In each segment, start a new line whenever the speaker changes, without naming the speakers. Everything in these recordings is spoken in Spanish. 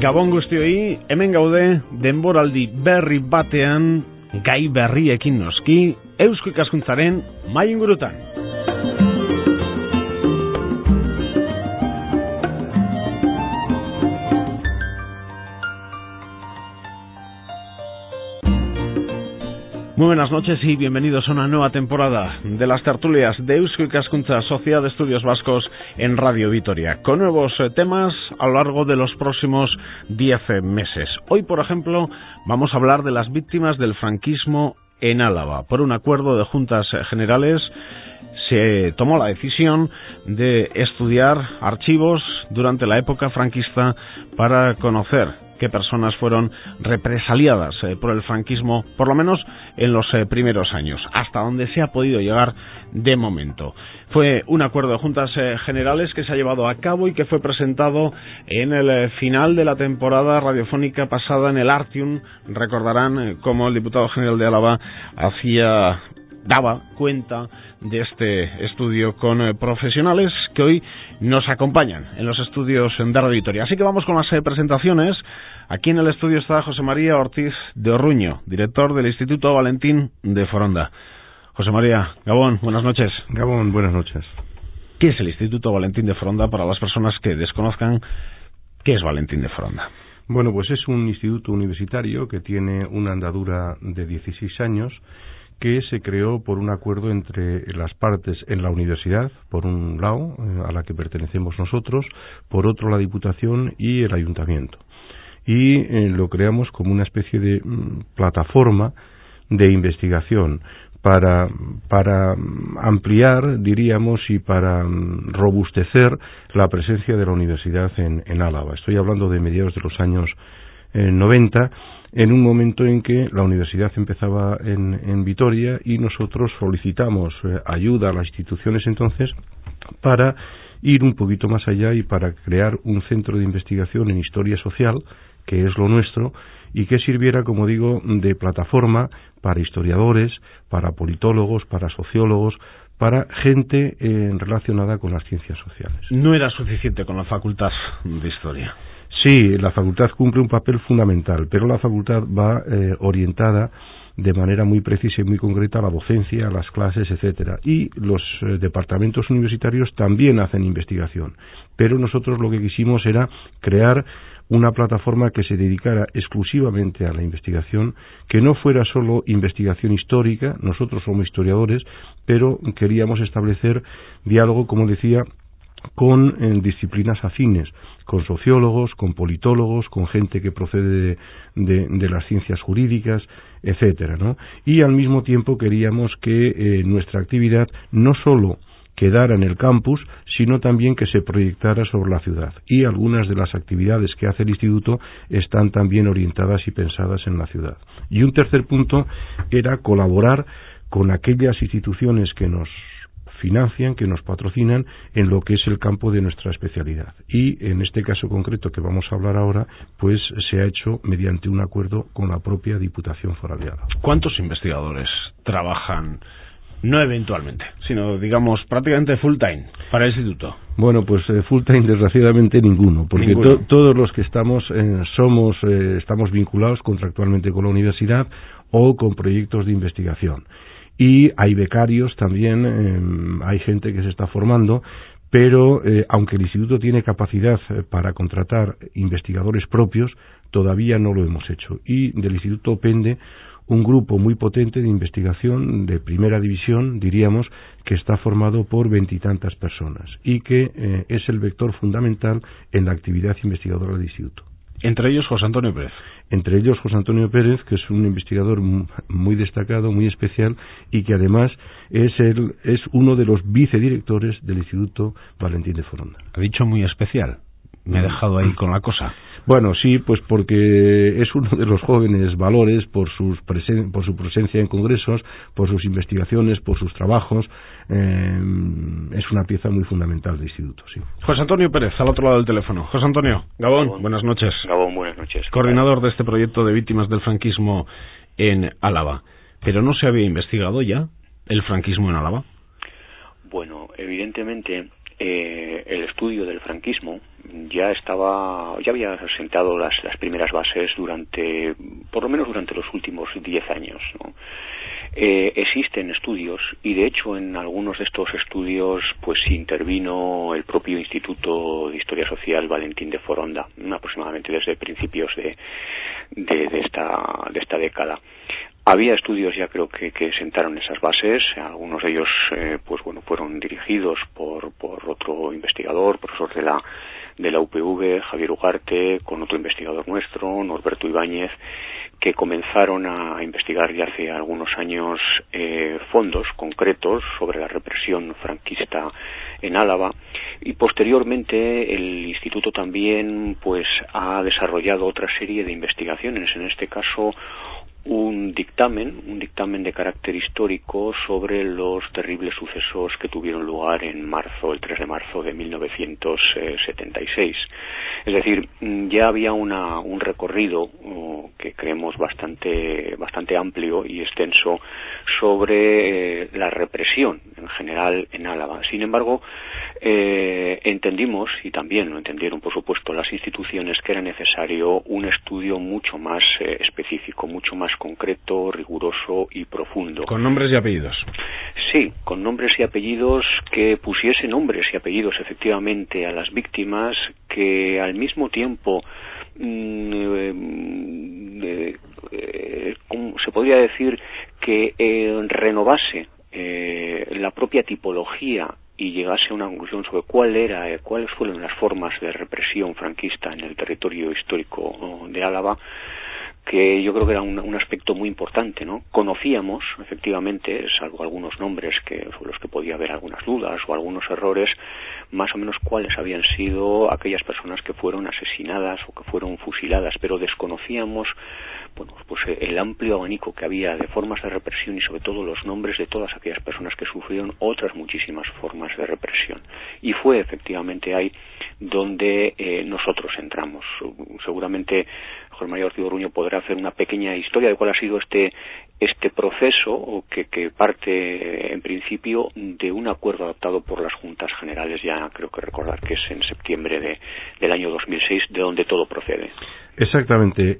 Gabon guztioi, hemen gaude denboraldi berri batean, gai berriekin noski, Eusko Ikaskuntzaren mahai ingurutan. Muy buenas noches y bienvenidos a una nueva temporada de las tertulias de Eusko Ikaskuntza, Sociedad de Estudios Vascos en Radio Vitoria, con nuevos temas a lo largo de los próximos 10 meses. Hoy, por ejemplo, vamos a hablar de las víctimas del franquismo en Álava. Por un acuerdo de Juntas Generales se tomó la decisión de estudiar archivos durante la época franquista para conocer qué personas fueron represaliadas por el franquismo, por lo menos en los primeros años, hasta donde se ha podido llegar de momento. Fue un acuerdo de Juntas Generales que se ha llevado a cabo y que fue presentado en el final de la temporada radiofónica pasada en el Artium. Recordarán cómo el diputado general de Álava daba cuenta de este estudio con profesionales que hoy nos acompañan en los estudios de Radio Vitoria. Así que vamos con las presentaciones. Aquí en el estudio está José María Ortiz de Orruño, director del Instituto Valentín de Foronda. José María, Gabón, buenas noches.
Gabón, buenas noches.
¿Qué es el Instituto Valentín de Foronda para las personas que desconozcan qué es Valentín de Foronda?
Bueno, pues es un instituto universitario que tiene una andadura de 16 años, que se creó por un acuerdo entre las partes en la universidad, por un lado, a la que pertenecemos nosotros, por otro la Diputación y el Ayuntamiento. Y lo creamos como una especie de plataforma de investigación para ampliar, diríamos, y para robustecer la presencia de la universidad en Álava. Estoy hablando de mediados de los años 90, en un momento en que la universidad empezaba en Vitoria y nosotros solicitamos ayuda a las instituciones entonces para ir un poquito más allá y para crear un centro de investigación en historia social, que es lo nuestro, y que sirviera, como digo, de plataforma para historiadores, para politólogos, para sociólogos, para gente relacionada con las ciencias sociales.
No era suficiente con la Facultad de Historia.
Sí, la facultad cumple un papel fundamental, pero la facultad va orientada de manera muy precisa y muy concreta a la docencia, a las clases, etcétera. Y los departamentos universitarios también hacen investigación, pero nosotros lo que quisimos era crear una plataforma que se dedicara exclusivamente a la investigación, que no fuera solo investigación histórica. Nosotros somos historiadores, pero queríamos establecer diálogo, como decía, con disciplinas afines, con sociólogos, con politólogos, con gente que procede de las ciencias jurídicas, etcétera, ¿no? Y al mismo tiempo queríamos que nuestra actividad no solo quedara en el campus, sino también que se proyectara sobre la ciudad. Y algunas de las actividades que hace el instituto están también orientadas y pensadas en la ciudad. Y un tercer punto era colaborar con aquellas instituciones que nos financian, que nos patrocinan en lo que es el campo de nuestra especialidad. Y en este caso concreto que vamos a hablar ahora, pues se ha hecho mediante un acuerdo con la propia Diputación Foral de Álava.
¿Cuántos investigadores trabajan, no eventualmente, sino digamos prácticamente full time para el instituto?
Bueno, pues full time desgraciadamente ninguno, porque todos los que estamos estamos vinculados contractualmente con la universidad o con proyectos de investigación. Y hay becarios también, hay gente que se está formando, pero aunque el instituto tiene capacidad para contratar investigadores propios, todavía no lo hemos hecho. Y del instituto pende un grupo muy potente de investigación de primera división, diríamos, que está formado por 20 y tantas personas y que es el vector fundamental en la actividad investigadora del instituto.
Entre ellos José Antonio Pérez.
Entre ellos José Antonio Pérez, que es un investigador muy destacado, muy especial, y que además es uno de los vicedirectores del Instituto Valentín de Foronda.
Ha dicho muy especial. Me he dejado ahí con la cosa.
Bueno, sí, pues porque es uno de los jóvenes valores por su presencia en congresos, por sus investigaciones, por sus trabajos. Es una pieza muy fundamental del instituto, sí.
José Antonio Pérez, al otro lado del teléfono. José Antonio, Gabón, buenas noches.
Gabón, buenas noches.
Coordinador de este proyecto de víctimas del franquismo en Álava. ¿Pero no se había investigado ya el franquismo en Álava?
Bueno, evidentemente el estudio del franquismo ya había sentado las primeras bases por lo menos durante los últimos 10 años, ¿no? Existen estudios, y de hecho en algunos de estos estudios pues intervino el propio Instituto de Historia Social Valentín de Foronda, aproximadamente desde principios de esta década. Había estudios ya creo que sentaron esas bases, algunos de ellos fueron dirigidos por otro investigador, profesor de la UPV, Javier Ugarte, con otro investigador nuestro, Norberto Ibáñez, que comenzaron a investigar ya hace algunos años fondos concretos sobre la represión franquista en Álava, y posteriormente el instituto también pues ha desarrollado otra serie de investigaciones, en este caso un dictamen de carácter histórico sobre los terribles sucesos que tuvieron lugar el 3 de marzo de 1976. Es decir, ya había un recorrido que creemos bastante amplio y extenso sobre la represión en general en Álava. Sin embargo, entendimos, y también lo entendieron por supuesto las instituciones, que era necesario un estudio mucho más específico, mucho más concreto, riguroso y profundo.
Con nombres y apellidos.
Sí, con nombres y apellidos, que pusiese nombres y apellidos efectivamente a las víctimas, que al mismo tiempo se podría decir que renovase la propia tipología y llegase a una conclusión sobre cuáles fueron las formas de represión franquista en el territorio histórico de Álava, que yo creo que era un aspecto muy importante, ¿no? Conocíamos, efectivamente, salvo algunos nombres sobre los que podía haber algunas dudas o algunos errores, más o menos cuáles habían sido aquellas personas que fueron asesinadas o que fueron fusiladas, pero desconocíamos pues el amplio abanico que había de formas de represión y sobre todo los nombres de todas aquellas personas que sufrieron otras muchísimas formas de represión. Y fue efectivamente ahí donde nosotros entramos. Seguramente José María Ortiz Orruño podrá hacer una pequeña historia de cuál ha sido este proceso que parte en principio de un acuerdo adoptado por las Juntas Generales, ya creo que recordar que es en septiembre del año 2006, de donde todo procede.
Exactamente.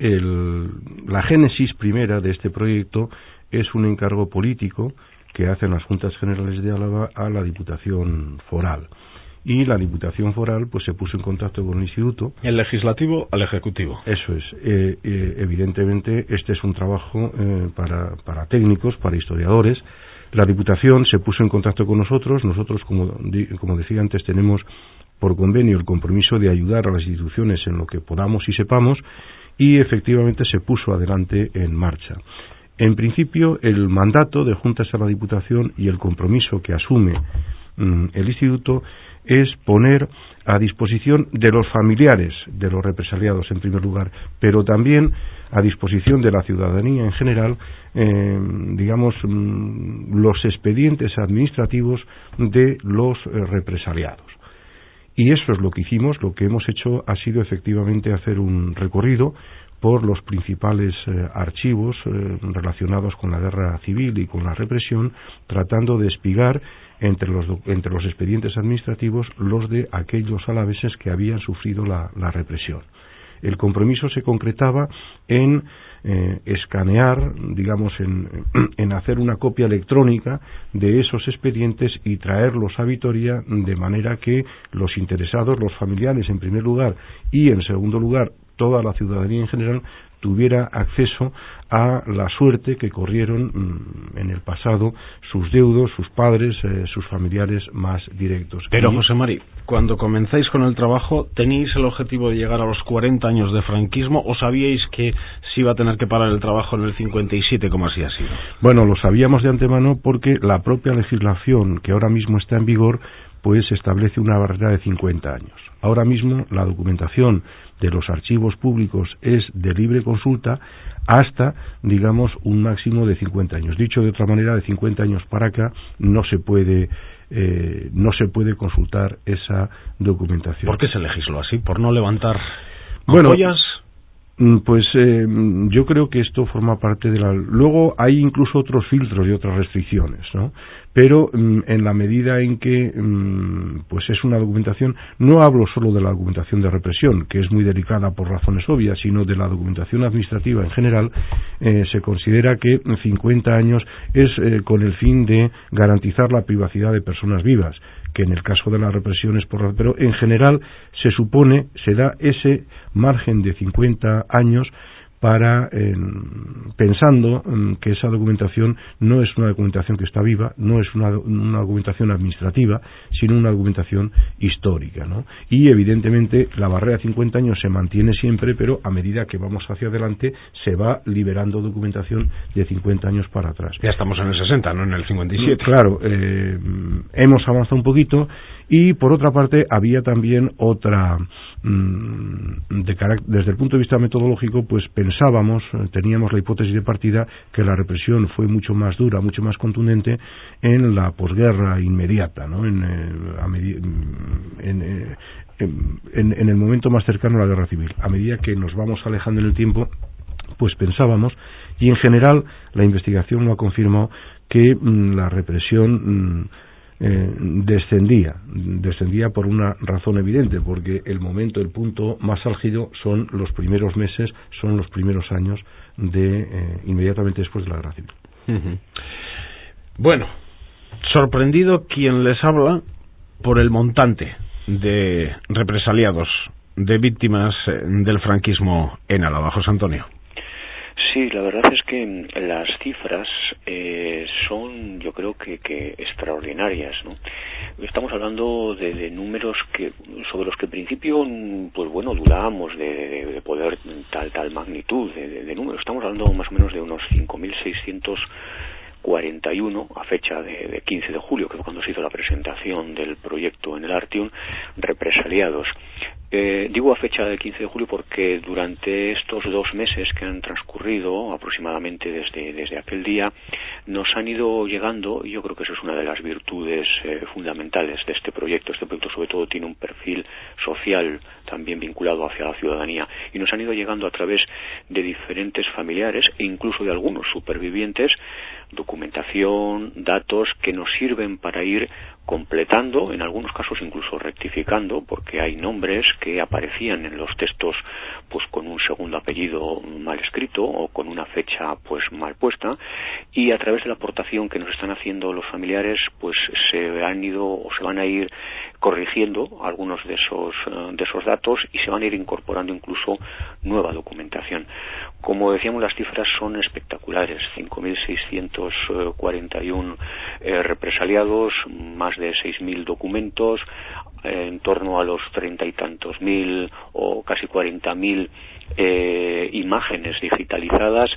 La génesis primera de este proyecto es un encargo político que hacen las Juntas Generales de Álava a la Diputación Foral. Y la Diputación Foral pues se puso en contacto con el Instituto.
El legislativo al ejecutivo.
Eso es. Evidentemente este es un trabajo para técnicos, para historiadores. La Diputación se puso en contacto con nosotros. Nosotros, como decía antes, tenemos por convenio el compromiso de ayudar a las instituciones en lo que podamos y sepamos, y efectivamente se puso adelante en marcha. En principio, el mandato de Juntas a la Diputación y el compromiso que asume el Instituto es poner a disposición de los familiares de los represaliados en primer lugar, pero también a disposición de la ciudadanía en general, los expedientes administrativos de los represaliados. Y eso es lo que hicimos. Lo que hemos hecho ha sido efectivamente hacer un recorrido por los principales archivos relacionados con la guerra civil y con la represión, tratando de espigar entre los expedientes administrativos los de aquellos alaveses que habían sufrido la represión. El compromiso se concretaba en escanear, en hacer una copia electrónica de esos expedientes y traerlos a Vitoria, de manera que los interesados, los familiares en primer lugar, y en segundo lugar toda la ciudadanía en general, tuviera acceso a la suerte que corrieron en el pasado sus deudos, sus padres, sus familiares más directos.
Pero José Mari, cuando comenzáis con el trabajo, ¿teníais el objetivo de llegar a los 40 años de franquismo o sabíais que se iba a tener que parar el trabajo en el 57, como así ha sido?
Bueno, lo sabíamos de antemano porque la propia legislación que ahora mismo está en vigor pues establece una barrera de 50 años. Ahora mismo la documentación de los archivos públicos es de libre consulta hasta, un máximo de 50 años. Dicho de otra manera, de 50 años para acá no se puede consultar esa documentación.
¿Por qué se legisló así? ¿Por no levantar ampollas?
Pues yo creo que esto forma parte de la... Luego hay incluso otros filtros y otras restricciones, ¿no? Pero en la medida en que pues es una documentación, no hablo solo de la documentación de represión, que es muy delicada por razones obvias, sino de la documentación administrativa en general, se considera que 50 años es con el fin de garantizar la privacidad de personas vivas, que en el caso de la represión es por... Pero en general se supone, se da ese margen de 50 años para pensando que esa documentación no es una documentación que está viva, no es una documentación administrativa, sino una documentación histórica, ¿no? Y evidentemente la barrera de 50 años se mantiene siempre, pero a medida que vamos hacia adelante se va liberando documentación de 50 años para atrás.
Ya estamos en el 60, no en el 57.
Claro, hemos avanzado un poquito. Y por otra parte había también otra desde el punto de vista metodológico, pues pensábamos, teníamos la hipótesis de partida que la represión fue mucho más dura, mucho más contundente en la posguerra inmediata, ¿no? En el momento más cercano a la guerra civil. A medida que nos vamos alejando en el tiempo, pues pensábamos, y en general la investigación lo ha confirmado, que la represión descendía por una razón evidente, porque el punto más álgido son los primeros meses, son los primeros años inmediatamente después de la guerra civil.
Bueno, sorprendido quien les habla por el montante de represaliados, de víctimas del franquismo en Álava. José Antonio.
Sí, la verdad es que las cifras son, yo creo que extraordinarias, ¿no? Estamos hablando de números sobre los que en principio, pues bueno, dudábamos de poder tal magnitud de números. Estamos hablando más o menos de unos 5.641 a fecha de 15 de julio, que fue cuando se hizo la presentación del proyecto en el Artium, represaliados. Digo a fecha del 15 de julio porque durante estos 2 meses que han transcurrido aproximadamente desde aquel día nos han ido llegando, y yo creo que eso es una de las virtudes fundamentales de este proyecto. Este proyecto sobre todo tiene un perfil social también vinculado hacia la ciudadanía, y nos han ido llegando a través de diferentes familiares e incluso de algunos supervivientes documentación, datos que nos sirven para ir completando, en algunos casos incluso rectificando, porque hay nombres que aparecían en los textos pues con un segundo apellido mal escrito o con una fecha pues mal puesta, y a través de la aportación que nos están haciendo los familiares pues se van a ir corrigiendo algunos de esos datos, y se van a ir incorporando incluso nueva documentación. Como decíamos, las cifras son espectaculares: 5.641 represaliados, más de 6.000 documentos, en torno a los 30 y tantos mil o casi 40.000 imágenes digitalizadas.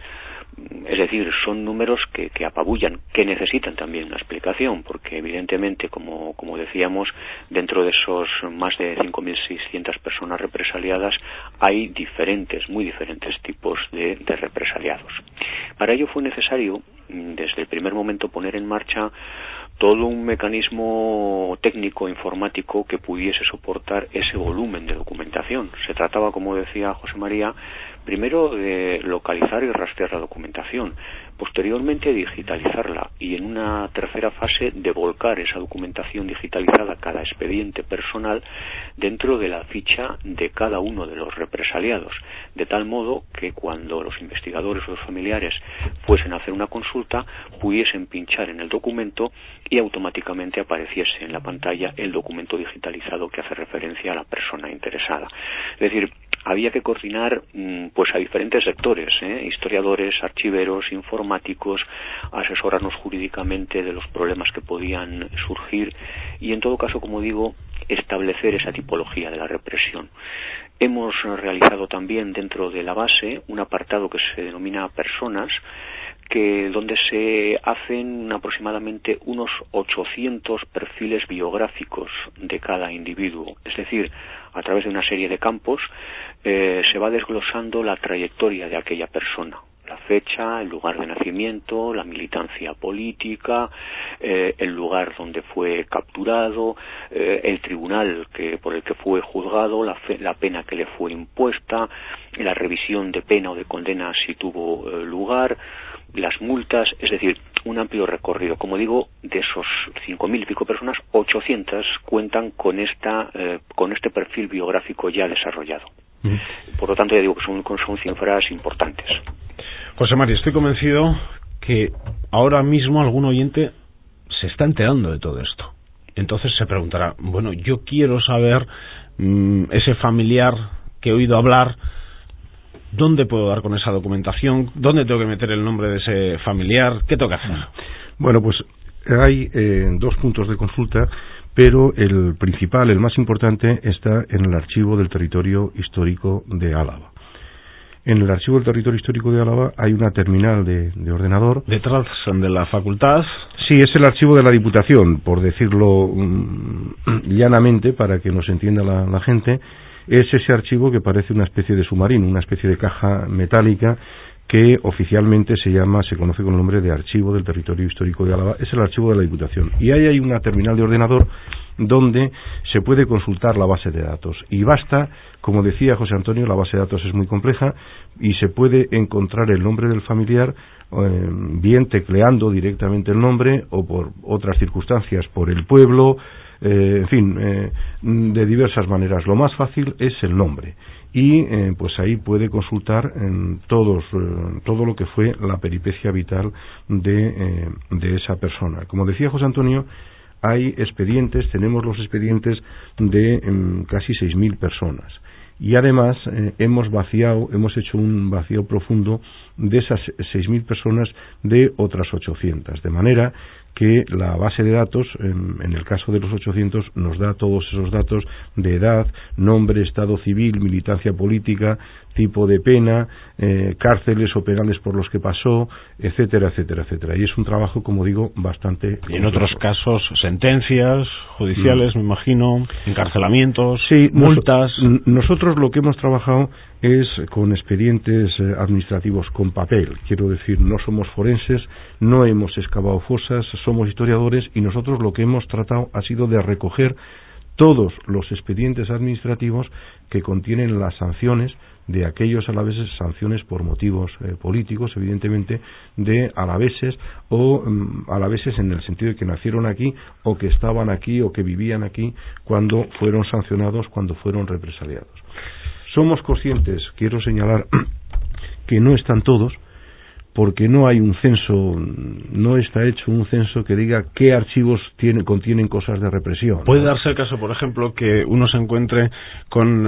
Es decir, son números que apabullan, que necesitan también una explicación, porque evidentemente, como decíamos, dentro de esos más de 5.600 personas represaliadas hay muy diferentes tipos de represaliados. Para ello fue necesario, desde el primer momento, poner en marcha todo un mecanismo técnico informático que pudiese soportar ese volumen de documentación. Se trataba, como decía José María, primero de localizar y rastrear la documentación, posteriormente digitalizarla, y en una tercera fase de volcar esa documentación digitalizada, cada expediente personal, dentro de la ficha de cada uno de los represaliados, de tal modo que cuando los investigadores o los familiares fuesen a hacer una consulta pudiesen pinchar en el documento y automáticamente apareciese en la pantalla el documento digitalizado que hace referencia a la persona interesada. Es decir, había que coordinar pues a diferentes sectores, historiadores, archiveros, informáticos, asesorarnos jurídicamente de los problemas que podían surgir y, en todo caso, como digo, establecer esa tipología de la represión. Hemos realizado también dentro de la base un apartado que se denomina personas, donde se hacen aproximadamente unos 800 perfiles biográficos de cada individuo. Es decir, a través de una serie de campos se va desglosando la trayectoria de aquella persona, la fecha, el lugar de nacimiento, la militancia política, el lugar donde fue capturado, el tribunal por el que fue juzgado, la pena que le fue impuesta, la revisión de pena o de condena si tuvo lugar, las multas, es decir, un amplio recorrido. Como digo, de esos 5.000 y pico personas, 800 cuentan con este perfil biográfico ya desarrollado. Por lo tanto, ya digo que son cifras importantes.
José María, estoy convencido que ahora mismo algún oyente se está enterando de todo esto. Entonces se preguntará, bueno, yo quiero saber ese familiar que he oído hablar, ¿dónde puedo dar con esa documentación? ¿Dónde tengo que meter el nombre de ese familiar? ¿Qué tengo que hacer?
Bueno, pues hay 2 puntos de consulta, pero el principal, el más importante, está en el archivo del territorio histórico de Álava. En el archivo del territorio histórico de Álava hay una terminal de ordenador.
¿Detrás de la facultad?
Sí, es el archivo de la Diputación, por decirlo llanamente, para que nos entienda la gente. Es ese archivo que parece una especie de submarino, una especie de caja metálica que oficialmente se conoce con el nombre de Archivo del Territorio Histórico de Álava. Es el archivo de la Diputación. Y ahí hay una terminal de ordenador donde se puede consultar la base de datos. Y basta, como decía José Antonio, la base de datos es muy compleja y se puede encontrar el nombre del familiar bien tecleando directamente el nombre o por otras circunstancias, por el pueblo, en fin, de diversas maneras. Lo más fácil es el nombre y pues ahí puede consultar todo lo que fue la peripecia vital de esa persona. Como decía José Antonio, hay expedientes, tenemos los expedientes de casi 6.000 personas. Y además hemos hecho un vacío profundo de esas 6.000 personas de otras 800, de manera que la base de datos, en el caso de los 800, nos da todos esos datos de edad, nombre, estado civil, militancia política, tipo de pena, cárceles o penales por los que pasó, etcétera, etcétera, etcétera. Y es un trabajo, como digo, bastante...
Y en otros casos, sentencias judiciales, me imagino, encarcelamientos,
sí,
multas...
Nosotros lo que hemos trabajado es con expedientes administrativos con papel. Quiero decir, no somos forenses, no hemos excavado fosas, somos historiadores y nosotros lo que hemos tratado ha sido de recoger todos los expedientes administrativos que contienen las sanciones de aquellos alaveses, sanciones por motivos políticos, evidentemente, de alaveses o alaveses en el sentido de que nacieron aquí o que estaban aquí o que vivían aquí cuando fueron sancionados, cuando fueron represaliados. Somos conscientes, quiero señalar, que no están todos, porque no hay un censo, no está hecho un censo que diga qué archivos contienen cosas de represión, ¿no?
Puede darse el caso, por ejemplo, que uno se encuentre con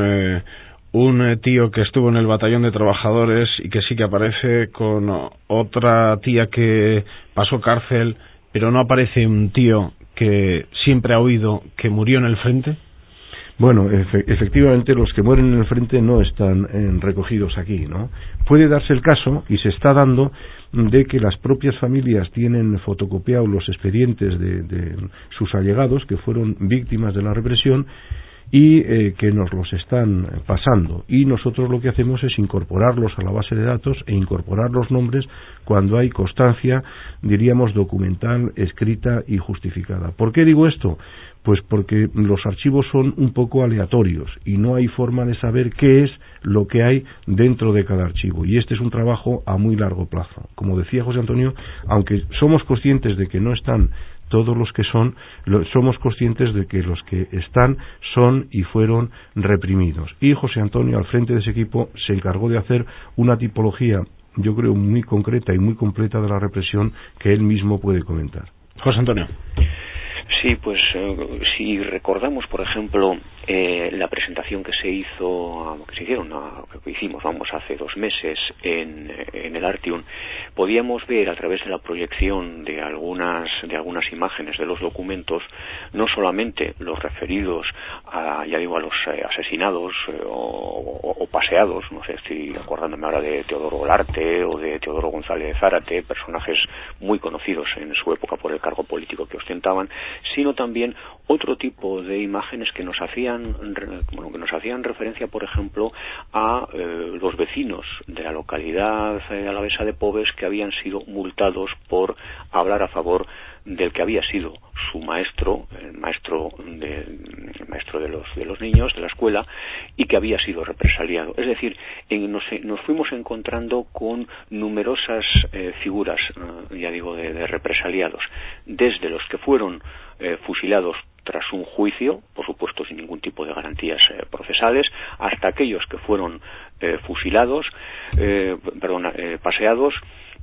un tío que estuvo en el batallón de trabajadores y que sí que aparece con otra tía que pasó cárcel, pero no aparece un tío que siempre ha oído que murió en el frente.
Bueno, efectivamente los que mueren en el frente no están recogidos aquí, ¿no? Puede darse el caso, y se está dando, de que las propias familias tienen fotocopiados los expedientes de sus allegados que fueron víctimas de la represión y que nos los están pasando, y nosotros lo que hacemos es incorporarlos a la base de datos e incorporar los nombres cuando hay constancia, diríamos, documental, escrita y justificada. ¿Por qué digo esto? Pues porque los archivos son un poco aleatorios y no hay forma de saber qué es lo que hay dentro de cada archivo, y este es un trabajo a muy largo plazo. Como decía José Antonio, aunque somos conscientes de que no están todos los que somos conscientes de que los que están son y fueron reprimidos. Y José Antonio, al frente de ese equipo, se encargó de hacer una tipología, yo creo, muy concreta y muy completa de la represión que él mismo puede comentar.
José Antonio.
Sí, pues si recordamos, por ejemplo, la presentación que hicimos hace 2 meses en el Artium, podíamos ver a través de la proyección de algunas imágenes de los documentos, no solamente los referidos a los asesinados o paseados, no sé, estoy acordándome ahora de Teodoro Olarte o de Teodoro González Zárate, personajes muy conocidos en su época por el cargo político que ostentaban, sino también otro tipo de imágenes que nos hacían referencia, por ejemplo, a los vecinos de la localidad alavesa de Pobes, que habían sido multados por hablar a favor del que había sido su maestro, el maestro de los niños de la escuela, y que había sido represaliado. Es decir, nos fuimos encontrando con numerosas figuras, ya digo, de represaliados, desde los que fueron fusilados tras un juicio, por supuesto sin ningún tipo de garantías procesales, hasta aquellos que fueron paseados,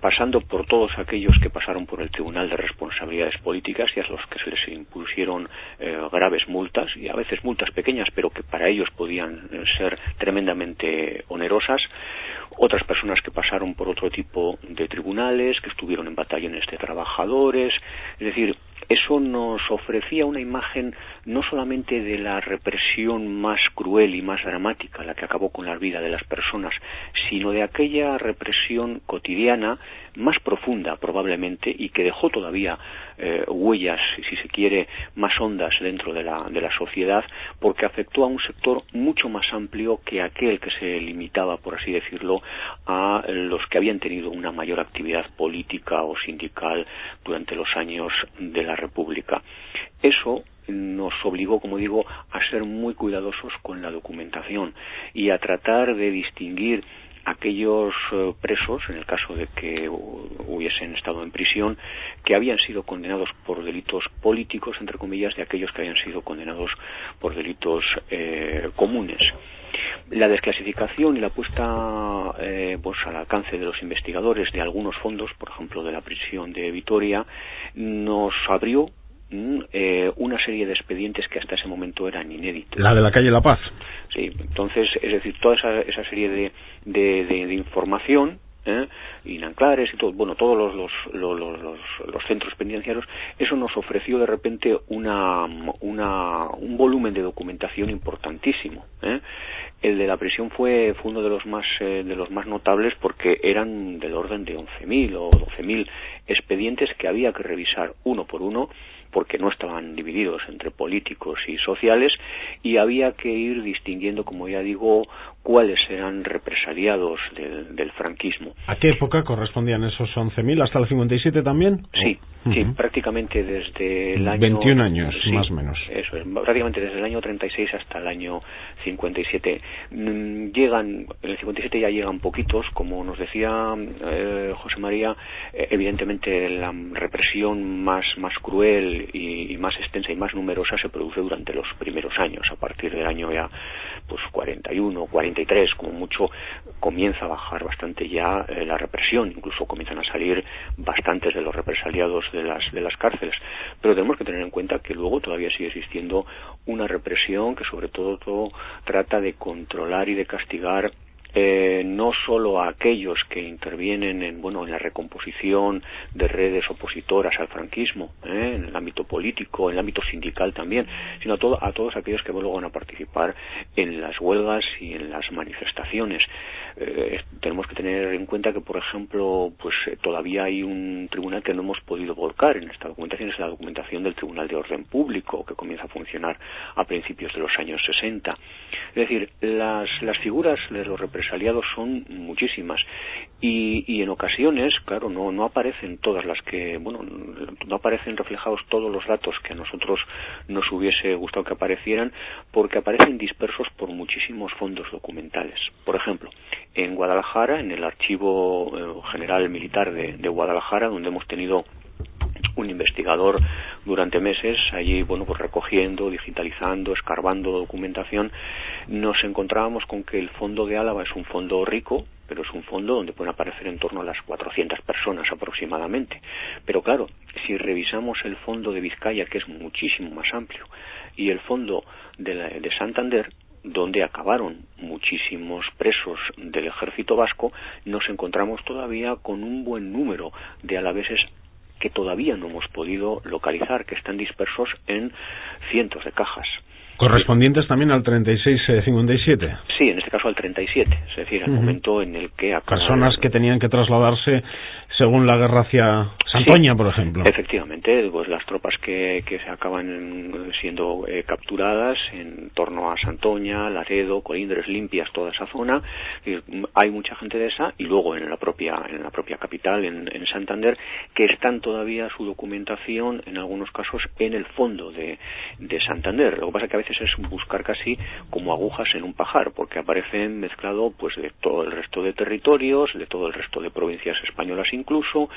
pasando por todos aquellos que pasaron por el Tribunal de Responsabilidades Políticas y a los que se les impusieron graves multas, y a veces multas pequeñas, pero que para ellos podían ser tremendamente onerosas. Otras personas que pasaron por otro tipo de tribunales, que estuvieron en batallones de trabajadores. Es decir, eso nos ofrecía una imagen no solamente de la represión más cruel y más dramática, la que acabó con la vida de las personas, sino de aquella represión cotidiana más profunda probablemente, y que dejó todavía huellas, si se quiere, más hondas dentro de la sociedad, porque afectó a un sector mucho más amplio que aquel que se limitaba, por así decirlo, a los que habían tenido una mayor actividad política o sindical durante los años de la República. Eso nos obligó, como digo, a ser muy cuidadosos con la documentación y a tratar de distinguir aquellos presos, en el caso de que hubiesen estado en prisión, que habían sido condenados por delitos políticos, entre comillas, de aquellos que habían sido condenados por delitos comunes. La desclasificación y la puesta al alcance de los investigadores de algunos fondos, por ejemplo de la prisión de Vitoria, nos abrió una serie de expedientes que hasta ese momento eran inéditos.
La de la calle La Paz.
Sí, entonces, es decir, toda esa serie de información, Inanclares y todo, bueno, todos los centros penitenciarios, eso nos ofreció de repente un volumen de documentación importantísimo. El de la prisión fue uno de los más notables, porque eran del orden de 11.000 o 12.000 expedientes que había que revisar uno por uno, porque no estaban divididos entre políticos y sociales, y había que ir distinguiendo, como ya digo, cuáles eran represaliados del franquismo.
¿A qué época correspondían esos 11.000? ¿Hasta el 57 también?
Sí, sí, prácticamente desde el año...
21 años,
sí,
más o menos.
Eso es, prácticamente desde el año 36 hasta el año 57. En el 57 ya llegan poquitos, como nos decía José María, evidentemente la represión más cruel y más extensa y más numerosa se produce durante los primeros años. A partir del año ya 41, 43, como mucho, comienza a bajar bastante ya la represión. Incluso comienzan a salir bastantes de los represaliados de las cárceles. Pero tenemos que tener en cuenta que luego todavía sigue existiendo una represión que sobre todo trata de controlar y de castigar no solo a aquellos que intervienen en la recomposición de redes opositoras al franquismo, en el ámbito político, en el ámbito sindical también, sino a todos aquellos que luego van a participar en las huelgas y en las manifestaciones. Tenemos que tener en cuenta que, por ejemplo, todavía hay un tribunal que no hemos podido volcar en esta documentación, es la documentación del Tribunal de Orden Público, que comienza a funcionar a principios de los años 60. Es decir, las figuras de los represaliados son muchísimas, y en ocasiones, claro, no aparecen todas las que, no aparecen reflejados todos los datos que a nosotros nos hubiese gustado que aparecieran, porque aparecen dispersos por muchísimos fondos documentales. Por ejemplo, en Guadalajara, en el Archivo General Militar de Guadalajara, donde hemos tenido un investigador durante meses allí, recogiendo, digitalizando, escarbando documentación, nos encontrábamos con que el fondo de Álava es un fondo rico, pero es un fondo donde pueden aparecer en torno a las 400 personas aproximadamente. Pero claro, si revisamos el fondo de Vizcaya, que es muchísimo más amplio, y el fondo de Santander, donde acabaron muchísimos presos del ejército vasco, nos encontramos todavía con un buen número de alaveses que todavía no hemos podido localizar, que están dispersos en cientos de cajas.
¿Correspondientes también al 36-57?
Sí, en este caso al 37, es decir, al momento en el que acabaron.
Personas que tenían que trasladarse según la guerra hacia Santoña,
sí,
por ejemplo.
Efectivamente, pues las tropas que se acaban siendo capturadas en torno a Santoña, Laredo, Colindres, Limpias, toda esa zona, hay mucha gente de esa, y luego en la propia capital, en Santander, que están todavía su documentación, en algunos casos, en el fondo de Santander. Lo que pasa es que a veces es buscar casi como agujas en un pajar, porque aparecen mezclado pues de todo el resto de territorios, de todo el resto de provincias españolas incluso.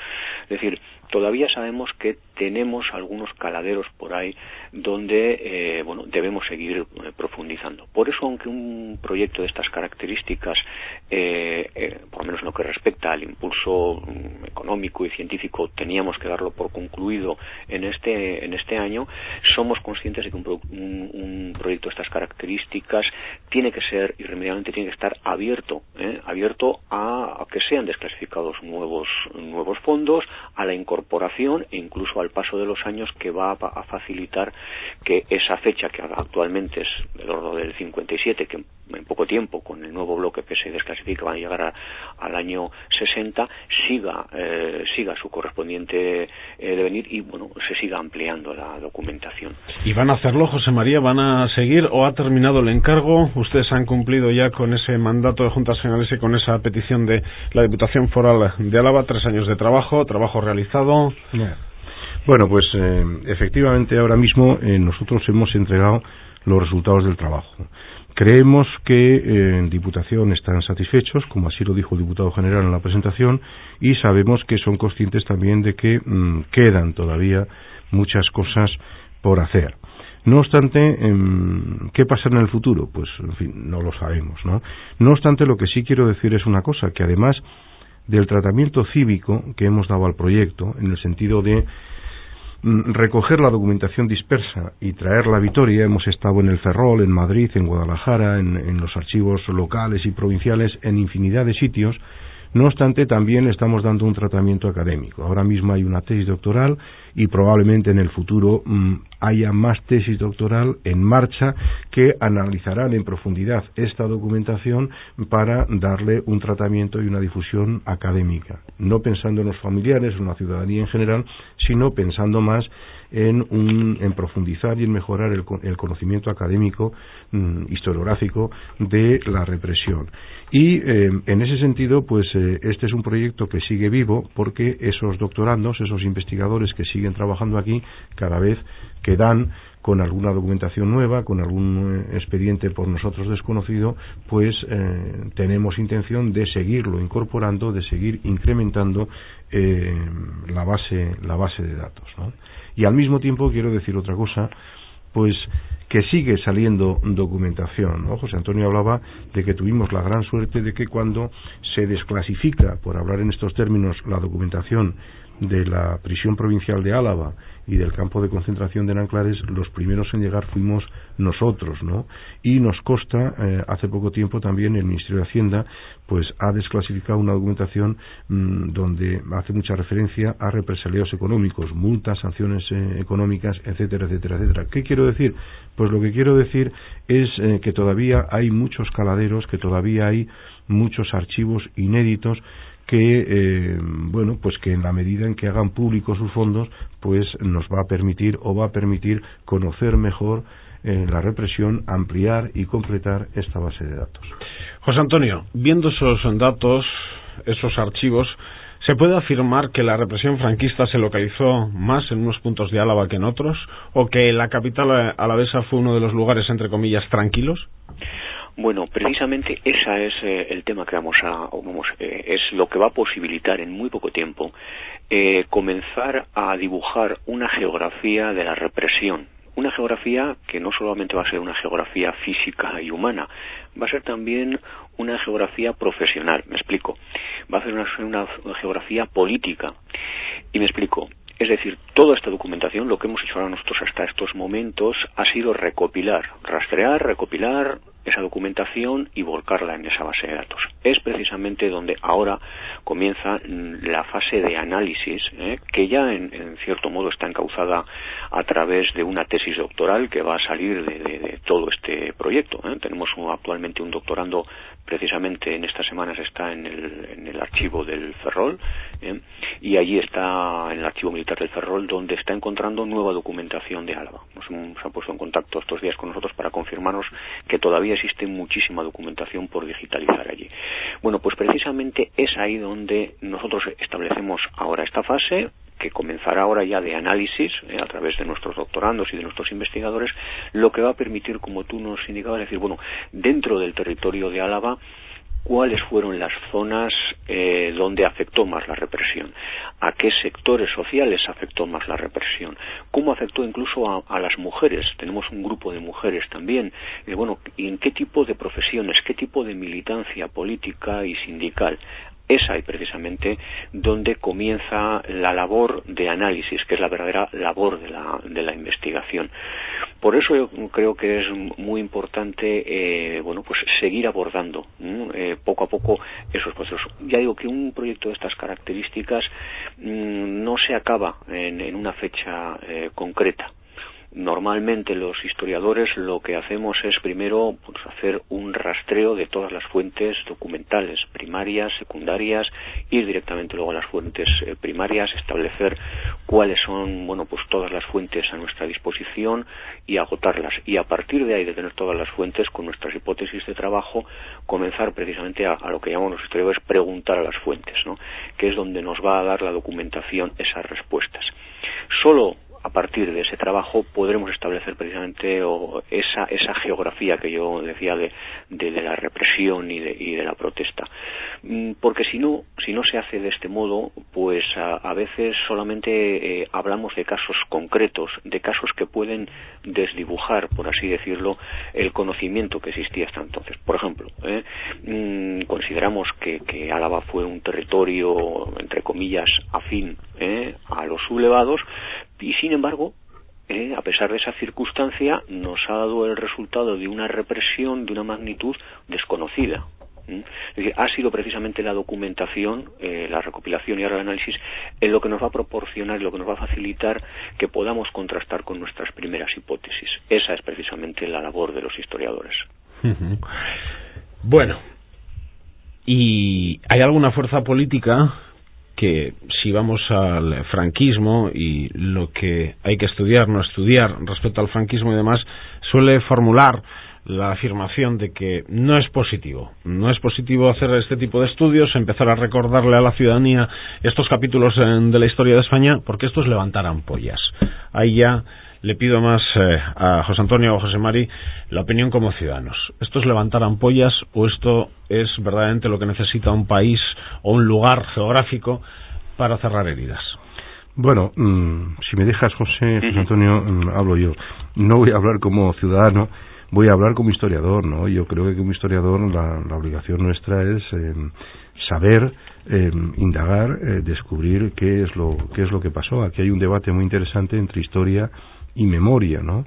Es decir, todavía sabemos que tenemos algunos caladeros por ahí donde debemos seguir profundizando. Por eso, aunque un proyecto de estas características, por lo menos en lo que respecta al impulso económico y científico, teníamos que darlo por concluido en este año, somos conscientes de que un proyecto de estas características tiene que ser, irremediablemente tiene que estar abierto a que sean desclasificados nuevos fondos, a la incorporación e incluso al paso de los años, que va a facilitar que esa fecha, que actualmente es del orden del 57, que en poco tiempo con el nuevo bloque que se desclasifica va a llegar al año 60, siga su correspondiente devenir y se siga ampliando la documentación.
¿Y van a hacerlo, José María? ¿Van a seguir o ha terminado el encargo? ¿Ustedes han cumplido ya con ese mandato de Juntas Generales y con esa petición de la Diputación Foral de Álava? 3 años de trabajo realizado.
Bueno, pues efectivamente ahora mismo nosotros hemos entregado los resultados del trabajo. Creemos que en Diputación están satisfechos, como así lo dijo el diputado general en la presentación, y sabemos que son conscientes también de que quedan todavía muchas cosas por hacer. No obstante, ¿qué pasará en el futuro? Pues, en fin, no lo sabemos, ¿no? No obstante, lo que sí quiero decir es una cosa, que además del tratamiento cívico que hemos dado al proyecto, en el sentido de recoger la documentación dispersa y traerla a Vitoria, hemos estado en el Ferrol, en Madrid, en Guadalajara, en los archivos locales y provinciales, en infinidad de sitios. No obstante, también le estamos dando un tratamiento académico. Ahora mismo hay una tesis doctoral y probablemente en el futuro haya más tesis doctoral en marcha que analizarán en profundidad esta documentación para darle un tratamiento y una difusión académica. No pensando en los familiares, en la ciudadanía en general, sino pensando más en profundizar y en mejorar el conocimiento académico, historiográfico de la represión. Y en ese sentido, pues este es un proyecto que sigue vivo, porque esos doctorandos, esos investigadores que siguen trabajando aquí, cada vez que dan con alguna documentación nueva, con algún expediente por nosotros desconocido, pues tenemos intención de seguirlo incorporando, de seguir incrementando la base de datos, ¿no? Y al mismo tiempo quiero decir otra cosa, pues que sigue saliendo documentación, ¿no? José Antonio hablaba de que tuvimos la gran suerte de que cuando se desclasifica, por hablar en estos términos, la documentación de la prisión provincial de Álava y del campo de concentración de Nanclares, los primeros en llegar fuimos nosotros, ¿no? Y nos consta, hace poco tiempo también el Ministerio de Hacienda pues ha desclasificado una documentación donde hace mucha referencia a represaliados económicos, multas, sanciones económicas, etcétera, etcétera, etcétera. ¿Qué quiero decir? Pues lo que quiero decir es que todavía hay muchos caladeros, que todavía hay muchos archivos inéditos que pues que en la medida en que hagan públicos sus fondos, pues nos va a permitir conocer mejor la represión, ampliar y completar esta base de datos.
José Antonio, viendo esos datos, esos archivos, ¿se puede afirmar que la represión franquista se localizó más en unos puntos de Álava que en otros, o que la capital alavesa fue uno de los lugares, entre comillas, tranquilos?
Bueno, precisamente ese es el tema que es lo que va a posibilitar en muy poco tiempo comenzar a dibujar una geografía de la represión. Una geografía que no solamente va a ser una geografía física y humana, va a ser también una geografía profesional, me explico. Va a ser una geografía política. Y me explico. Es decir, Toda esta documentación, lo que hemos hecho ahora nosotros hasta estos momentos, ha sido recopilar, rastrear, recopilar esa documentación y volcarla en esa base de datos. Es precisamente donde ahora comienza la fase de análisis, que ya en cierto modo está encauzada a través de una tesis doctoral que va a salir de todo este proyecto. Tenemos actualmente un doctorando, precisamente en estas semanas está en el archivo del Ferrol, y allí está, en el archivo militar del Ferrol, donde está encontrando nueva documentación de Álava. Se ha puesto en contacto estos días con nosotros para confirmarnos que todavía existe muchísima documentación por digitalizar allí. Bueno, pues precisamente es ahí donde nosotros establecemos ahora esta fase, que comenzará ahora ya de análisis a través de nuestros doctorandos y de nuestros investigadores, lo que va a permitir, como tú nos indicabas, decir, bueno, dentro del territorio de Álava, cuáles fueron las zonas donde afectó más la represión, a qué sectores sociales afectó más la represión, cómo afectó incluso a las mujeres. Tenemos un grupo de mujeres también, bueno, y en qué tipo de profesiones, qué tipo de militancia política y sindical. Es ahí precisamente donde comienza la labor de análisis, que es la verdadera labor de la investigación. Por eso yo creo que es muy importante pues seguir abordando poco a poco esos procesos. Ya digo que un proyecto de estas características no se acaba en una fecha concreta. Normalmente los historiadores lo que hacemos es primero hacer un rastreo de todas las fuentes documentales, primarias, secundarias, ir directamente luego a las fuentes primarias, establecer cuáles son todas las fuentes a nuestra disposición y agotarlas. Y a partir de ahí, de tener todas las fuentes, con nuestras hipótesis de trabajo, comenzar precisamente a lo que llamamos los historiadores preguntar a las fuentes, ¿no? Que es donde nos va a dar la documentación esas respuestas. Solo a partir de ese trabajo podremos establecer precisamente esa geografía que yo decía de la represión y de la protesta. Porque si no se hace de este modo, pues a veces solamente hablamos de casos concretos, de casos que pueden desdibujar, por así decirlo, el conocimiento que existía hasta entonces. Por ejemplo, consideramos que Álava fue un territorio, entre comillas, afín a los sublevados, y sin embargo, a pesar de esa circunstancia, nos ha dado el resultado de una represión de una magnitud desconocida. Es decir, ha sido precisamente la documentación, la recopilación y ahora el análisis en lo que nos va a proporcionar, lo que nos va a facilitar que podamos contrastar con nuestras primeras hipótesis. Esa es precisamente la labor de los historiadores.
Bueno, ¿y hay alguna fuerza política que, si vamos al franquismo y lo que hay que estudiar, no estudiar respecto al franquismo y demás, suele formular la afirmación de que no es positivo hacer este tipo de estudios, empezar a recordarle a la ciudadanía estos capítulos de la historia de España, porque esto es levantar ampollas? Ahí ya le pido más a José Antonio o a José Mari la opinión como ciudadanos. ¿Esto es levantar ampollas o esto es verdaderamente lo que necesita un país o un lugar geográfico para cerrar heridas?
Bueno, si me dejas, José Antonio, hablo yo. No voy a hablar como ciudadano, voy a hablar como historiador, ¿no? Yo creo que como historiador la obligación nuestra es saber, indagar, descubrir qué es lo que pasó. Aquí hay un debate muy interesante entre historia y memoria, ¿no?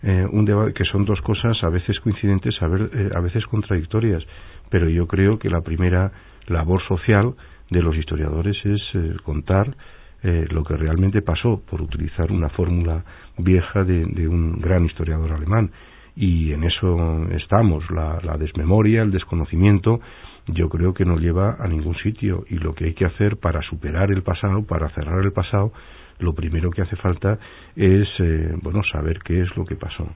Un debate que son dos cosas a veces coincidentes, a veces contradictorias, pero yo creo que la primera labor social de los historiadores es contar lo que realmente pasó, por utilizar una fórmula vieja de un gran historiador alemán, y en eso estamos. La desmemoria, el desconocimiento, yo creo que no lleva a ningún sitio, y lo que hay que hacer para superar el pasado, para cerrar el pasado, lo primero que hace falta es saber qué es lo que pasó.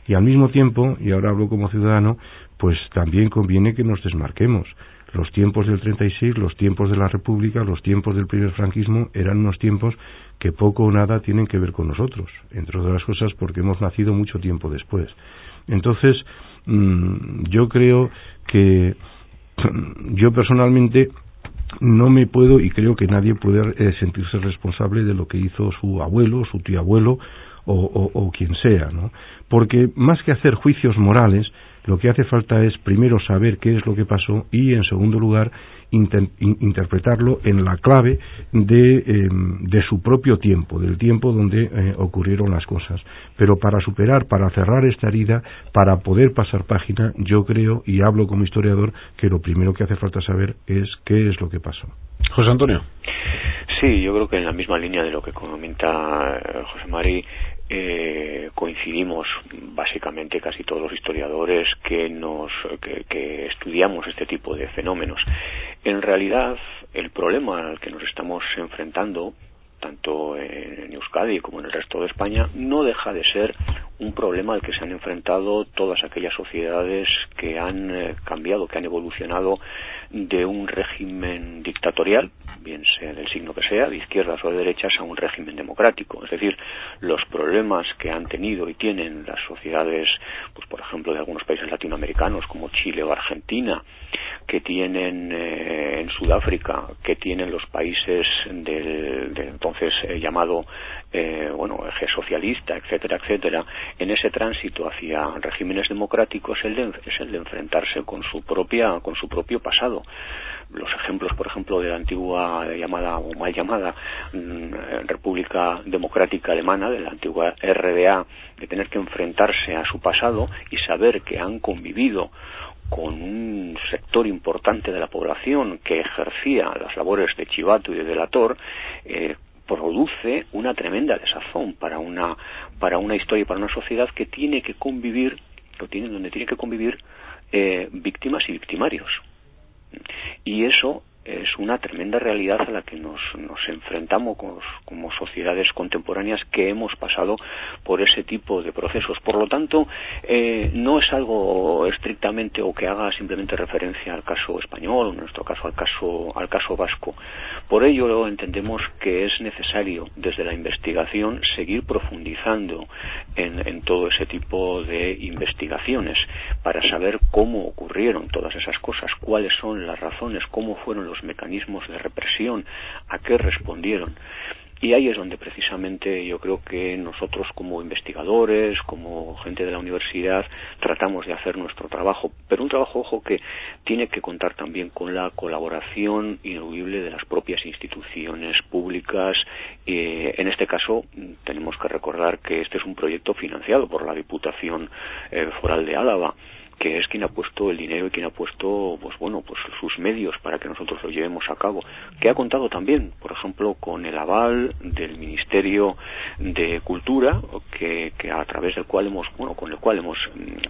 Y al mismo tiempo, y ahora hablo como ciudadano, pues también conviene que nos desmarquemos. Los tiempos del 36, los tiempos de la República, los tiempos del primer franquismo eran unos tiempos que poco o nada tienen que ver con nosotros, entre otras cosas porque hemos nacido mucho tiempo después. Entonces, yo creo que yo personalmente no me puedo, y creo que nadie puede sentirse responsable de lo que hizo su abuelo, su tío abuelo o quien sea, ¿no? Porque más que hacer juicios morales, Lo que hace falta es primero saber qué es lo que pasó y, en segundo lugar, interpretarlo en la clave de su propio tiempo, del tiempo donde ocurrieron las cosas. Pero para cerrar esta herida, para poder pasar página, yo creo, y hablo como historiador, que lo primero que hace falta saber es qué es lo que pasó.
José Antonio.
Sí, yo creo que en la misma línea de lo que comenta José Mari, coincidimos básicamente casi todos los historiadores que estudiamos este tipo de fenómenos. En realidad, el problema al que nos estamos enfrentando, tanto en Euskadi como en el resto de España, no deja de ser un problema al que se han enfrentado todas aquellas sociedades que han cambiado, que han evolucionado de un régimen dictatorial, bien sea del signo que sea, de izquierdas o de derechas, a un régimen democrático. Es decir, los problemas que han tenido y tienen las sociedades, pues por ejemplo, de algunos países latinoamericanos como Chile o Argentina, que tienen en Sudáfrica, que tienen los países del entonces llamado eje socialista, etcétera, etcétera, en ese tránsito hacia regímenes democráticos es el de enfrentarse con su propio pasado. Los ejemplos, por ejemplo, de la antigua llamada o mal llamada República Democrática Alemana, de la antigua RDA, de tener que enfrentarse a su pasado y saber que han convivido con un sector importante de la población que ejercía las labores de chivato y de delator, produce una tremenda desazón para una historia y para una sociedad que tiene que convivir, donde tiene que convivir víctimas y victimarios. Y eso es una tremenda realidad a la que nos enfrentamos como sociedades contemporáneas que hemos pasado por ese tipo de procesos. Por lo tanto, no es algo estrictamente o que haga simplemente referencia al caso español, en nuestro caso al caso vasco. Por ello entendemos que es necesario desde la investigación seguir profundizando en todo ese tipo de investigaciones para saber cómo ocurrieron todas esas cosas, cuáles son las razones, cómo fueron los mecanismos de represión, a qué respondieron. Y ahí es donde precisamente yo creo que nosotros como investigadores, como gente de la universidad, tratamos de hacer nuestro trabajo, pero un trabajo, ojo, que tiene que contar también con la colaboración ineludible de las propias instituciones públicas. En este caso tenemos que recordar que este es un proyecto financiado por la Diputación Foral de Álava, que es quien ha puesto el dinero y quien ha puesto pues sus medios para que nosotros lo llevemos a cabo, que ha contado también, por ejemplo, con el aval del Ministerio de Cultura, que a través del cual con el cual hemos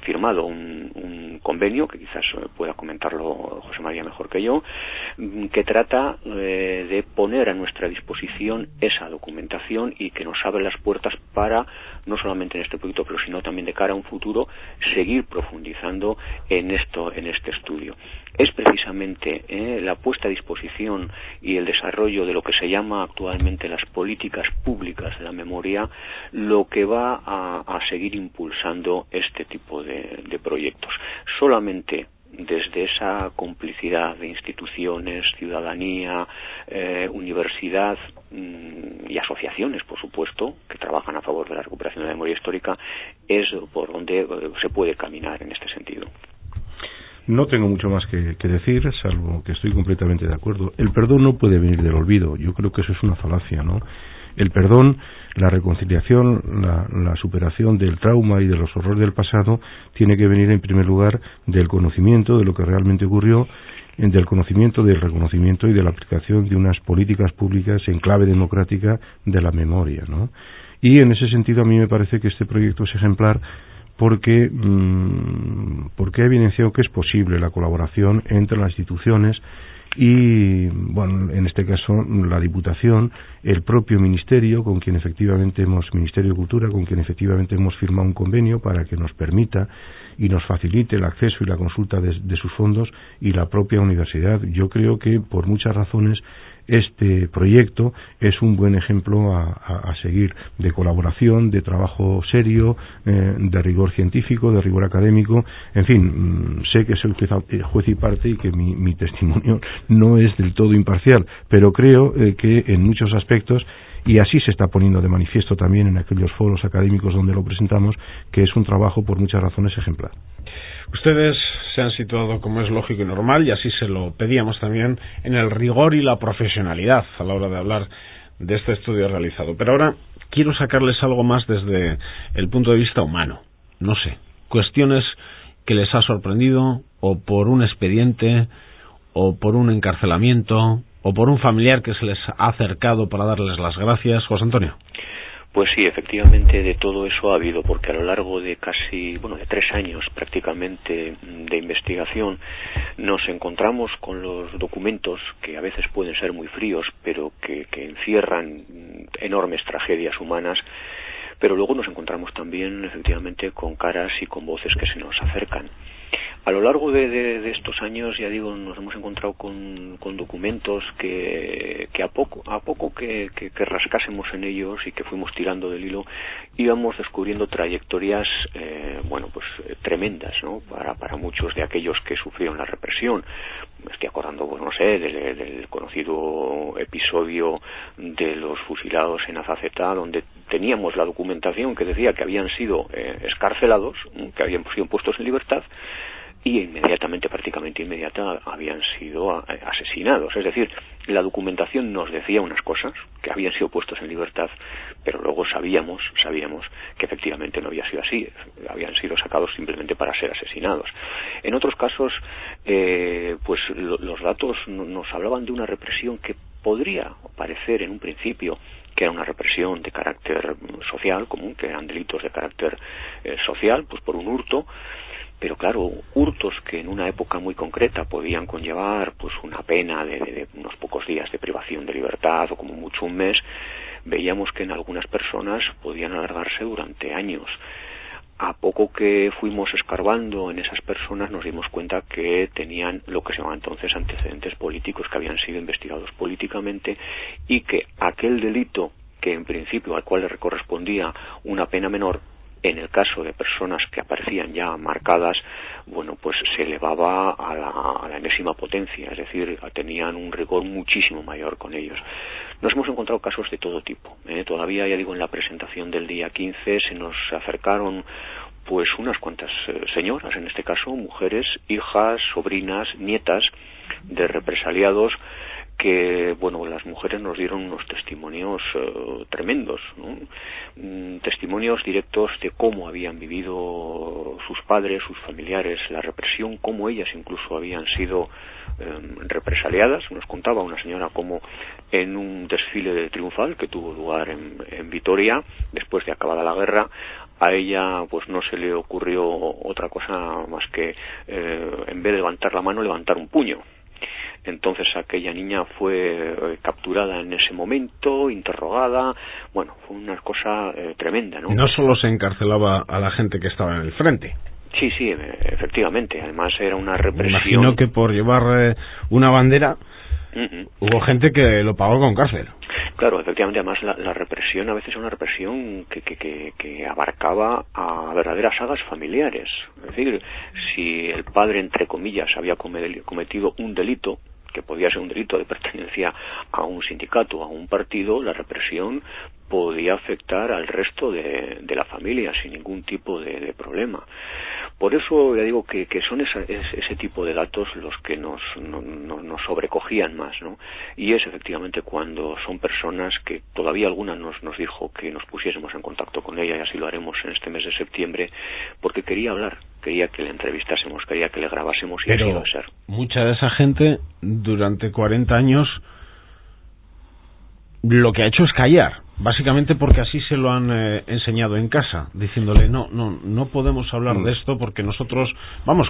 firmado un convenio, que quizás pueda comentarlo José María mejor que yo, que trata de poner a nuestra disposición esa documentación y que nos abre las puertas para, no solamente en este proyecto, pero sino también de cara a un futuro, seguir profundizando en este estudio. Es precisamente la puesta a disposición y el desarrollo de lo que se llama actualmente las políticas públicas de la memoria lo que va a seguir impulsando este tipo de proyectos. Solamente desde esa complicidad de instituciones, ciudadanía, universidad y asociaciones, por supuesto, que trabajan a favor de la recuperación de la memoria histórica, es por donde se puede caminar en este sentido.
No tengo mucho más que decir, salvo que estoy completamente de acuerdo. El perdón no puede venir del olvido. Yo creo que eso es una falacia, ¿no? El perdón, la reconciliación, la superación del trauma y de los horrores del pasado tiene que venir en primer lugar del conocimiento de lo que realmente ocurrió, del conocimiento, del reconocimiento y de la aplicación de unas políticas públicas en clave democrática de la memoria, ¿no? Y en ese sentido a mí me parece que este proyecto es ejemplar porque ha evidenciado que es posible la colaboración entre las instituciones y, bueno, en este caso la Diputación, el propio Ministerio, con quien efectivamente Ministerio de Cultura, con quien efectivamente hemos firmado un convenio para que nos permita y nos facilite el acceso y la consulta de sus fondos, y la propia universidad. Yo creo que por muchas razones este proyecto es un buen ejemplo a seguir, de colaboración, de trabajo serio, de rigor científico, de rigor académico. En fin, sé que soy juez y parte y que mi testimonio no es del todo imparcial, pero creo que en muchos aspectos y así se está poniendo de manifiesto también en aquellos foros académicos donde lo presentamos, que es un trabajo por muchas razones ejemplar.
Ustedes se han situado, como es lógico y normal, y así se lo pedíamos también, en el rigor y la profesionalidad a la hora de hablar de este estudio realizado. Pero ahora quiero sacarles algo más desde el punto de vista humano. No sé, cuestiones que les ha sorprendido, o por un expediente, o por un encarcelamiento, o por un familiar que se les ha acercado para darles las gracias. José Antonio.
Pues sí, efectivamente de todo eso ha habido, porque a lo largo de de 3 años prácticamente de investigación, nos encontramos con los documentos que a veces pueden ser muy fríos, pero que encierran enormes tragedias humanas, pero luego nos encontramos también efectivamente con caras y con voces que se nos acercan. A lo largo de estos años, ya digo, nos hemos encontrado con documentos que a poco que rascásemos en ellos y que fuimos tirando del hilo, íbamos descubriendo trayectorias tremendas, ¿no? Para muchos de aquellos que sufrieron la represión. Me estoy acordando, del conocido episodio de los fusilados en Azazeta, donde teníamos la documentación que decía que habían sido excarcelados, que habían sido puestos en libertad, y prácticamente inmediata, habían sido asesinados. Es decir, la documentación nos decía unas cosas, que habían sido puestos en libertad, pero luego sabíamos que efectivamente no había sido así, habían sido sacados simplemente para ser asesinados. En otros casos, los datos nos hablaban de una represión que podría parecer en un principio que era una represión de carácter social común, que eran delitos de carácter social, pues por un hurto. Pero claro, hurtos que en una época muy concreta podían conllevar pues una pena de unos pocos días de privación de libertad o como mucho un mes, veíamos que en algunas personas podían alargarse durante años. A poco que fuimos escarbando en esas personas nos dimos cuenta que tenían lo que se llamaba entonces antecedentes políticos, que habían sido investigados políticamente, y que aquel delito que en principio al cual le correspondía una pena menor, en el caso de personas que aparecían ya marcadas, pues se elevaba a la enésima potencia, es decir, tenían un rigor muchísimo mayor con ellos. Nos hemos encontrado casos de todo tipo. Todavía, ya digo, en la presentación del día 15 se nos acercaron pues unas cuantas señoras, en este caso mujeres, hijas, sobrinas, nietas de represaliados, que las mujeres nos dieron unos testimonios tremendos, ¿no? Testimonios directos de cómo habían vivido sus padres, sus familiares, la represión, cómo ellas incluso habían sido represaliadas. Nos contaba una señora cómo en un desfile triunfal que tuvo lugar en Vitoria, después de acabada la guerra, a ella pues no se le ocurrió otra cosa más que en vez de levantar la mano, levantar un puño. Entonces aquella niña fue capturada en ese momento, interrogada. Fue una cosa tremenda, ¿no?
No solo se encarcelaba a la gente que estaba en el frente.
Sí, efectivamente. Además era una represión.
Me imagino que por llevar una bandera hubo gente que lo pagó con cárcel.
Claro, efectivamente. Además la represión a veces es una represión que abarcaba a verdaderas sagas familiares. Es decir, si el padre, entre comillas, había cometido un delito, que podía ser un delito de pertenencia a un sindicato o a un partido, la represión podía afectar al resto de la familia sin ningún tipo de problema. Por eso ya digo que son ese tipo de datos los que nos sobrecogían más, ¿no? Y es efectivamente cuando son personas que todavía alguna nos dijo que nos pusiésemos en contacto con ella, y así lo haremos en este mes de septiembre, porque quería hablar, quería que le entrevistásemos, quería que le grabásemos, y así va a ser.
Mucha de esa gente durante 40 años lo que ha hecho es callar, básicamente porque así se lo han enseñado en casa, diciéndole no podemos hablar de esto porque nosotros,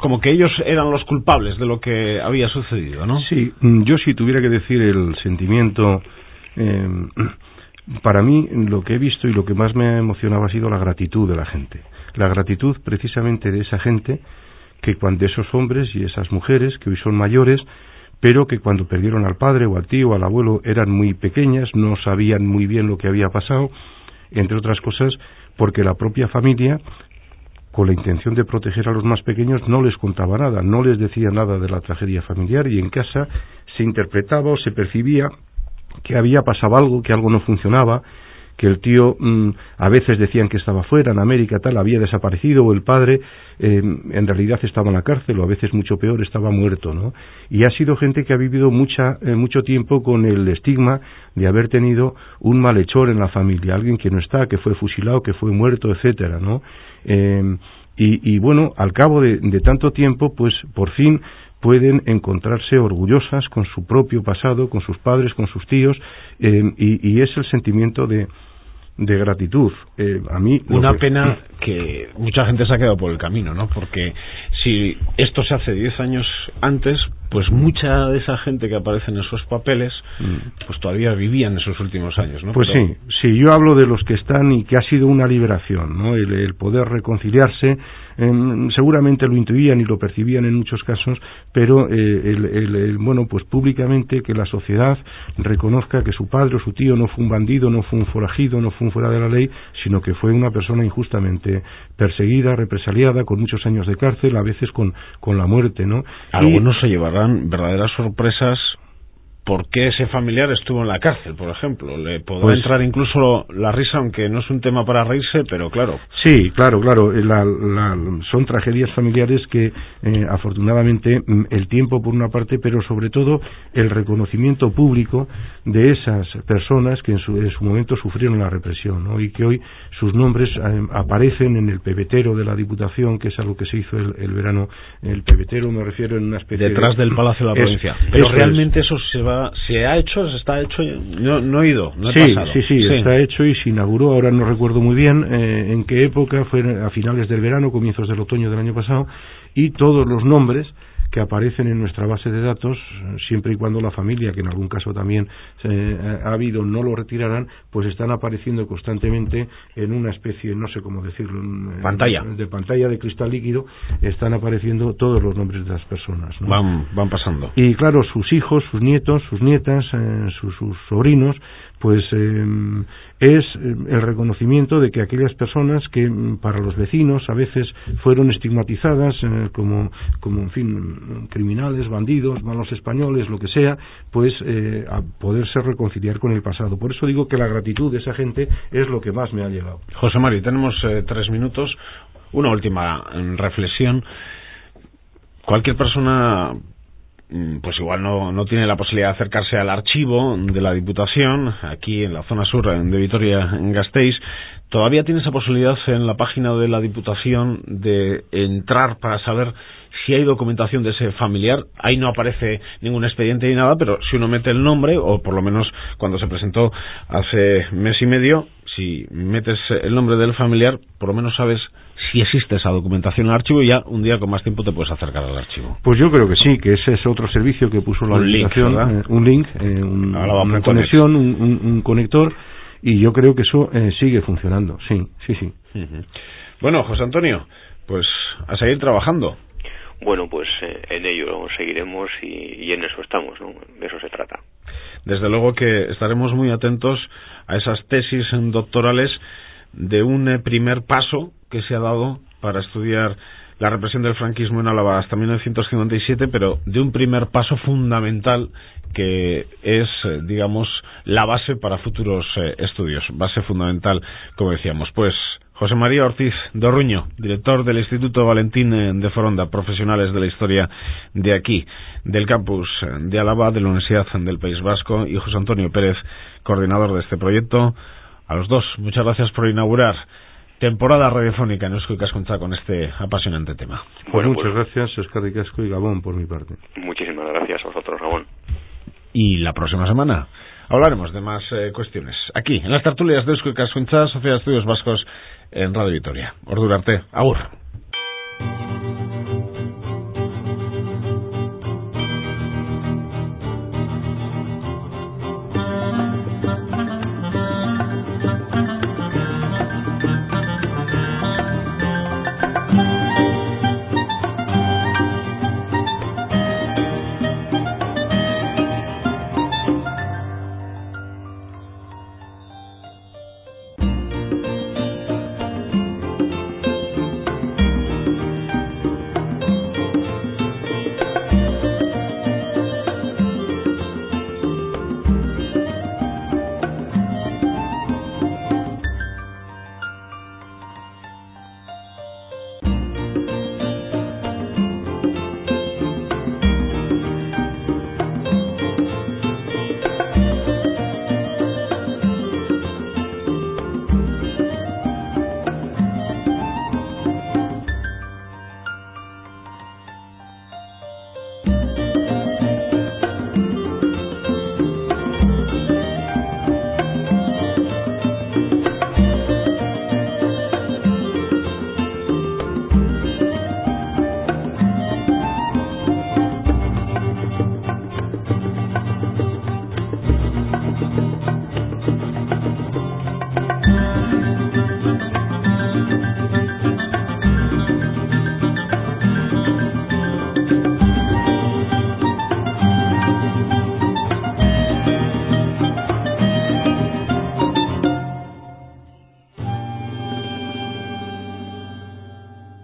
como que ellos eran los culpables de lo que había sucedido, ¿no?
Sí, yo si tuviera que decir el sentimiento, para mí lo que he visto y lo que más me emocionaba ha sido la gratitud de la gente. La gratitud precisamente de esa gente, de esos hombres y esas mujeres que hoy son mayores, pero que cuando perdieron al padre o al tío o al abuelo eran muy pequeñas, no sabían muy bien lo que había pasado, entre otras cosas porque la propia familia, con la intención de proteger a los más pequeños, no les contaba nada, no les decía nada de la tragedia familiar, y en casa se interpretaba o se percibía que había pasado algo, que algo no funcionaba, que el tío a veces decían que estaba fuera, en América, tal, había desaparecido, o el padre en realidad estaba en la cárcel, o a veces mucho peor, estaba muerto, ¿no? Y ha sido gente que ha vivido mucho tiempo con el estigma de haber tenido un malhechor en la familia, alguien que no está, que fue fusilado, que fue muerto, etcétera, ¿no? Y bueno, al cabo de tanto tiempo, pues por fin pueden encontrarse orgullosas con su propio pasado, con sus padres, con sus tíos, y es el sentimiento de gratitud. A mí
una pena que mucha gente se ha quedado por el camino, ¿no? Porque si esto se hace 10 años antes, pues mucha de esa gente que aparece en esos papeles pues todavía vivía en esos últimos años, ¿no?
Pues
pero...
sí, yo hablo de los que están y que ha sido una liberación, ¿no? El poder reconciliarse, seguramente lo intuían y lo percibían en muchos casos, pero bueno, pues públicamente que la sociedad reconozca que su padre o su tío no fue un bandido, no fue un forajido, no fue un fuera de la ley, sino que fue una persona injustamente perseguida, represaliada, con muchos años de cárcel, a veces con la muerte, ¿no?
Algunos se llevarán verdaderas sorpresas. ¿Por qué ese familiar estuvo en la cárcel, por ejemplo? Le podrá entrar incluso la risa, aunque no es un tema para reírse, pero claro.
Sí, claro. Son tragedias familiares que, afortunadamente, el tiempo por una parte, pero sobre todo el reconocimiento público de esas personas que en su momento sufrieron la represión, ¿no? Y que hoy sus nombres aparecen en el pebetero de la Diputación, que es algo que se hizo el verano. El pebetero, me refiero, en una especie
detrás del Palacio de la Provincia. Pero realmente eso se ha hecho, se está hecho. No he ido, no he pasado.
Sí, está hecho y se inauguró. Ahora no recuerdo muy bien en qué época, fue a finales del verano, comienzos del otoño del año pasado, y todos los nombres que aparecen en nuestra base de datos, siempre y cuando la familia, que en algún caso también ha habido, no lo retiraran, pues están apareciendo constantemente en una especie, no sé cómo decirlo,
pantalla
de cristal líquido, están apareciendo todos los nombres de las personas, ¿no?
Van pasando.
Y claro, sus hijos, sus nietos, sus nietas, sus sobrinos, pues es el reconocimiento de que aquellas personas que para los vecinos a veces fueron estigmatizadas como en fin, criminales, bandidos, malos españoles, lo que sea, pues a poderse reconciliar con el pasado. Por eso digo que la gratitud de esa gente es lo que más me ha llegado.
José Mari, tenemos 3 minutos. Una última reflexión. Cualquier persona pues igual no tiene la posibilidad de acercarse al archivo de la Diputación, aquí en la zona sur de Vitoria-Gasteiz. Todavía tiene esa posibilidad en la página de la Diputación de entrar para saber si hay documentación de ese familiar. Ahí no aparece ningún expediente ni nada, pero si uno mete el nombre, o por lo menos cuando se presentó hace mes y medio, si metes el nombre del familiar, por lo menos sabes si existe esa documentación en el archivo, y ya un día con más tiempo te puedes acercar al archivo.
Pues yo creo que sí, que ese es otro servicio que puso la Diputación, un link, una conexión, un conector, y yo creo que eso sigue funcionando, sí.
Uh-huh. Bueno, José Antonio, pues a seguir trabajando.
Bueno, pues en ello seguiremos y en eso estamos, ¿no? De eso se trata.
Desde luego que estaremos muy atentos a esas tesis doctorales de un primer paso que se ha dado para estudiar la represión del franquismo en Álava hasta 1957, pero de un primer paso fundamental que es, digamos, la base para futuros estudios, base fundamental, como decíamos. Pues José María Ortiz Dorruño, director del Instituto Valentín de Foronda, profesionales de la historia de aquí, del campus de Álava, de la Universidad del País Vasco, y José Antonio Pérez, coordinador de este proyecto. A los dos, muchas gracias por inaugurar temporada radiofónica en Eusko Ikaskuntza con este apasionante tema.
Bueno, muchas gracias, Eskerrik asko y Gabón, por mi parte.
Muchísimas gracias a vosotros, Gabón.
Y la próxima semana hablaremos de más cuestiones, aquí, en las tertulias de Eusko Ikaskuntza, Sociedad de Estudios Vascos, en Radio Vitoria. Ordura arte, agur.